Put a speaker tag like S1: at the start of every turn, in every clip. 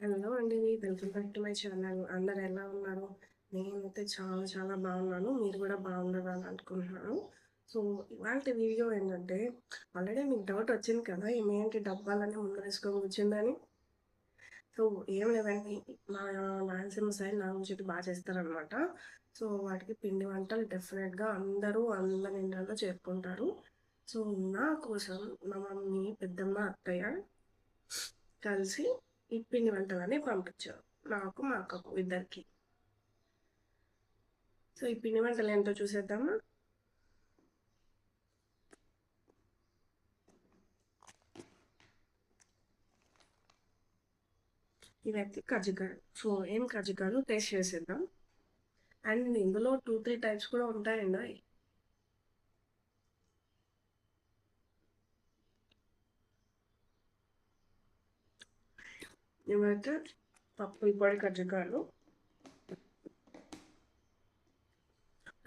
S1: Hello అండి. Welcome back to my channel. అందరూ ఎలా ఉన్నారు? నేనైతే చాలా చాలా బాగున్నాను. మీరు కూడా బాగున్నారని అనుకుంటున్నాను. సో, ఇవాల్టి వీడియో ఏంటంటే, ఆల్రెడీ మీకు డౌట్ వచ్చింది కదా! ఈమేంటి డబ్బాలన్నీ ముందరేసుకొని కూర్చుందని. సో, ఏం లేదండి. మా రాయలసీమ సైడ్ నాన్ వెజ్ బాగా చేస్తారనమాట. సో, వాటికి పిండి వంటలు డెఫినెట్‌గా అందరూ అందరి ఇండ్లలో చేసుకుంటారు. సో, నా కోసం మా మమ్మీ, పెద్దమ్మ, అత్తయ్య కలిసి ఈ పిండి వంటలన్నీ పంపించారు. నాకు, మా అక్కకు ఇద్దరికి. సో, ఈ పిండి వంటలు ఏంటో చూసేద్దామా? ఇవైతే కజ్జికాయలు. సో, ఏం కజ్జికాయలు టేస్ట్ చేసేద్దాం. అండ్ ఇందులో 2, 3 టైప్స్ కూడా ఉంటాయండి. ఇవైతే పప్పుల పొడి కజ్జికాయలు.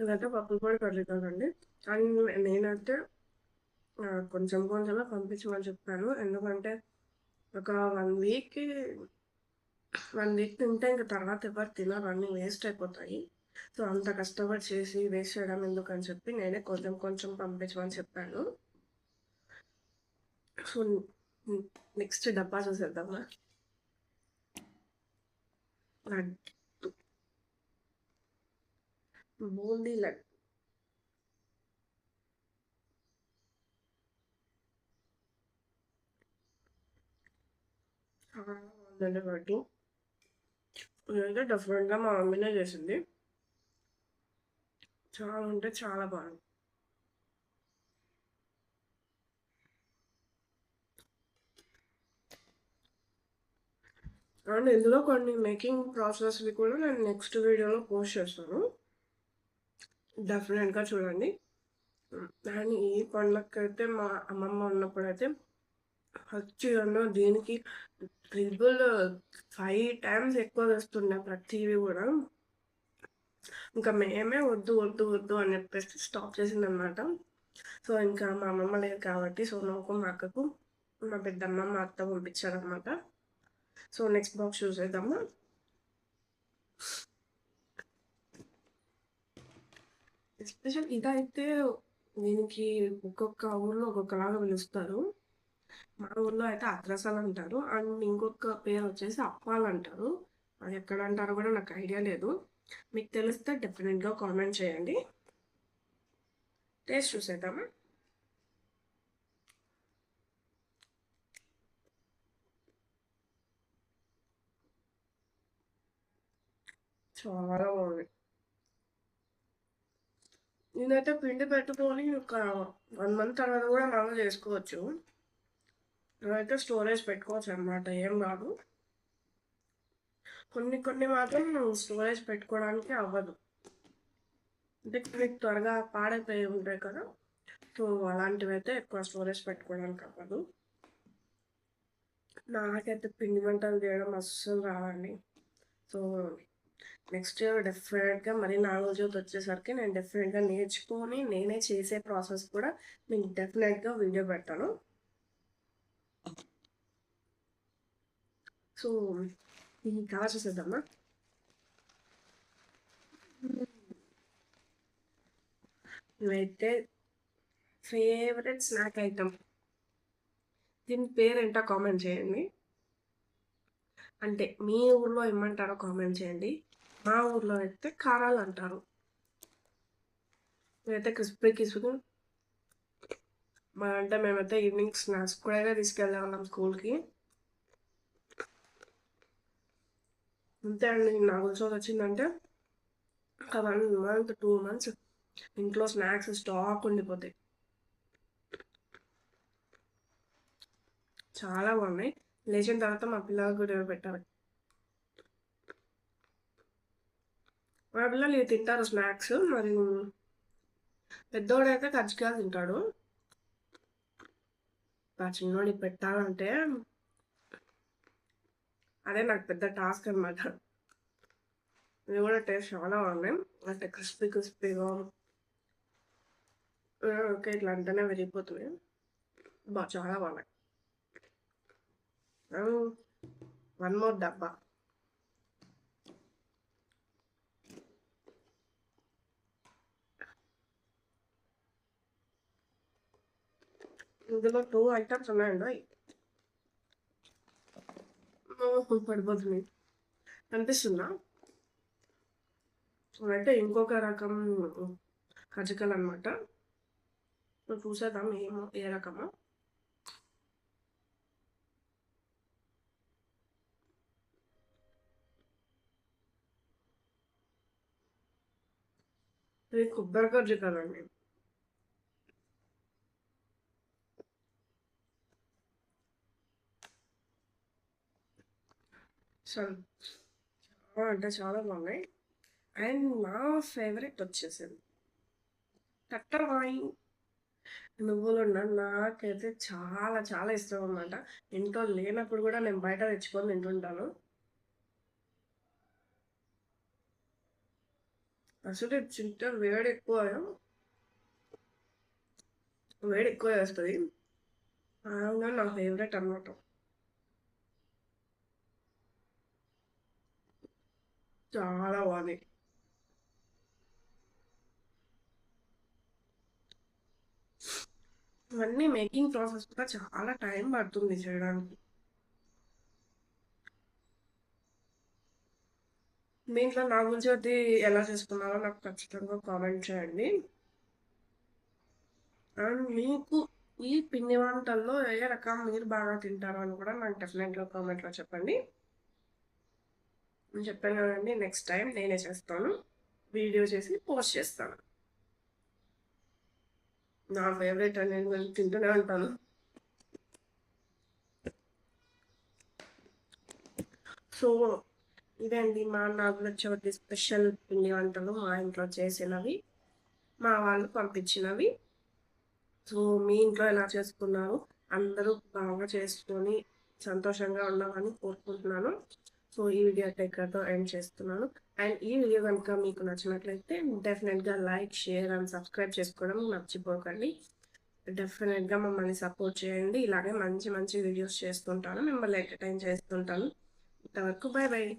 S1: ఇవైతే పప్పుల పొడి కజ్జికాయలు అండి. అండ్ నేనైతే కొంచెం కొంచెమే పంపించమని చెప్పాను. ఎందుకంటే ఒక 1 వీక్ తింటే ఇంక తర్వాత ఎవరు తినరు, అన్నీ వేస్ట్ అయిపోతాయి. సో, అంత కష్టపడి చేసి వేస్ట్ చేయడం ఎందుకని చెప్పి నేనే కొంచెం కొంచెం పంపించమని చెప్పాను. సో, నెక్స్ట్ డబ్బా చూసేద్దామా? లడ్డు, బూందీ లడ్డు. చాలా బాగుందండి లడ్డు. ఇదైతే డిఫరెంట్గా మా మమ్మీనే చేసింది. చాలా అంటే చాలా బాగుంది. అండ్ ఇందులో కొన్ని మేకింగ్ ప్రాసెస్వి కూడా నేను నెక్స్ట్ వీడియోలో పోస్ట్ చేస్తాను. డెఫినెట్గా చూడండి. అండ్ ఈ పండగకైతే మా అమ్మమ్మ ఉన్నప్పుడైతే ఖచ్చితంగా దీనికి ట్రిపుల్ 5 టైమ్స్ ఎక్కువ తెస్తుండే ప్రతివి కూడా. ఇంకా మేమే వద్దు వద్దు వద్దు అని చెప్పేసి స్టాప్ చేసిందనమాట. సో, ఇంకా మా అమ్మమ్మ లేదు కాబట్టి, సో నాకు, మా అక్కకు, మా పెద్దమ్మ, మా అత్త పంపించారనమాట. సో, నెక్స్ట్ బాక్స్ చూసేద్దామా? ఎస్పెషల్ ఇదైతే దీనికి ఒక్కొక్క ఊర్లో ఒక్కొక్కలాగా పిలుస్తారు. మా ఊర్లో అయితే అత్రసాలు అంటారు. అండ్ ఇంకొక పేరు వచ్చేసి అప్పాలు అంటారు. అది ఎక్కడ అంటారో కూడా నాకు ఐడియా లేదు. మీకు తెలిస్తే డెఫినెట్గా కామెంట్ చేయండి. టేస్ట్ చూసేద్దామా? చాలా బాగుంది. నేనైతే పిండి పెట్టుకొని ఒక 1 మంత్ తర్వాత కూడా మనం చేసుకోవచ్చు. నేనైతే స్టోరేజ్ పెట్టుకోవచ్చు అనమాట, ఏం కాదు. కొన్ని కొన్ని మాత్రం స్టోరేజ్ పెట్టుకోవడానికి అవ్వదు. అంటే మీకు త్వరగా పాడైపోయి ఉంటాయి కదా. సో, అలాంటివి అయితే ఎక్కువ స్టోరేజ్ పెట్టుకోవడానికి అవ్వదు. నాకైతే పిండి వంటలు చేయడం అస్సలు రావండి. సో, నెక్స్ట్ ఇయర్ డెఫినెట్గా మరి నాలుగో చవితి వచ్చేసరికి నేను డెఫినెట్గా నేర్చుకొని నేనే చేసే ప్రాసెస్ కూడా మీకు డెఫినెట్గా వీడియో పెడతాను. సో, ఈ కలర్ చూసేద్దామా? ఇవైతే ఫేవరెట్ స్నాక్ ఐటమ్. దీని పేరేంటో కామెంట్ చేయండి. అంటే మీ ఊర్లో ఏమంటారో కామెంట్ చేయండి. మా ఊర్లో అయితే కారాలు అంటారు. ఇవైతే క్రిస్పీ క్రిస్పీ. అంటే మేమైతే ఈవినింగ్ స్నాక్స్ కూడా తీసుకెళ్ళే వాళ్ళం స్కూల్కి. అంతే అండి. నాకు చోటు వచ్చిందంటే ఒక 1 మంత్ 2 మంత్స్ ఇంట్లో స్నాక్స్ స్టాక్ ఉండిపోతాయి. చాలా బాగున్నాయి. లేచిన తర్వాత మా పిల్లలకు కూడా పెట్టాలి. మా పిల్లలు ఇవి తింటారు స్నాక్స్. మరి పెద్దోడైతే కజ్జికాయలు తింటాడు. ఆ చిన్నోడికి పెట్టాలంటే అదే నాకు పెద్ద టాస్క్ అనమాట. ఇవి కూడా టేస్ట్ చాలా బాగున్నాయి. అంటే క్రిస్పీ క్రిస్పీగా. ఓకే, ఇట్లా అంటేనే విరిగిపోతుంది. చాలా బాగున్నాయి. 1 మోర్ డబ్బా. ఇందులో 2 ఐటమ్స్ ఉన్నాయండి. పడిపోతుంది అనిపిస్తుందా? అయితే ఇంకొక రకం కజ్జికాయలు అనమాట. చూసేద్దాం ఏమో ఏ రకమో. ఇది కొబ్బరి కజ్జికాయలు అండి. అసలు చాలా అంటే చాలా బాగున్నాయి. అండ్ నా ఫేవరెట్ వచ్చేసింది కట్టరవాయి నువ్వులుండ. నాకైతే చాలా చాలా ఇష్టం అనమాట. ఇంట్లో లేనప్పుడు కూడా నేను బయట తెచ్చుకొని తింటుంటాను. అసలు తింటే వేడి ఎక్కువ వేస్తుంది. అవునా నా ఫేవరెట్ అనమాట. చాలా బాగుంది. ఇవన్నీ మేకింగ్ ప్రాసెస్ కూడా చాలా టైం పడుతుంది చేయడానికి. మీ ఇంట్లో నాగుల చవితి ఎలా చేసుకున్నారో నాకు ఖచ్చితంగా కామెంట్ చేయండి. అండ్ మీకు ఈ పిండి వంటల్లో ఏ రకం మీరు బాగా తింటారో అని కూడా నాకు డెఫినెట్గా కామెంట్లో చెప్పండి. నేను చెప్పాను కదండి, నెక్స్ట్ టైం నేనే చేస్తాను, వీడియో చేసి పోస్ట్ చేస్తాను. నా ఫేవరెట్ అని నేను తింటూనే ఉంటాను. సో ఇదండి మా నాగుల చవితి స్పెషల్ పిండి వంటలు మా ఇంట్లో చేసినవి, మా వాళ్ళు పంపించినవి. సో మీ ఇంట్లో ఎలా చేసుకున్నారు? అందరూ బాగా చేసుకొని సంతోషంగా ఉన్నామని కోరుకుంటున్నాను. సో ఈ వీడియో ఇక్కడితో ఎండ్ చేస్తున్నాను. అండ్ ఈ వీడియో కనుక మీకు నచ్చినట్లయితే డెఫినెట్గా లైక్, షేర్ అండ్ సబ్స్క్రైబ్ చేసుకోవడం మర్చిపోకండి. డెఫినెట్గా మమ్మల్ని సపోర్ట్ చేయండి. ఇలాగే మంచి మంచి వీడియోస్ చేస్తుంటాను, మిమ్మల్ని ఎంటర్టైన్ చేస్తుంటాను. ఇంతవరకు బాయ్ బాయ్.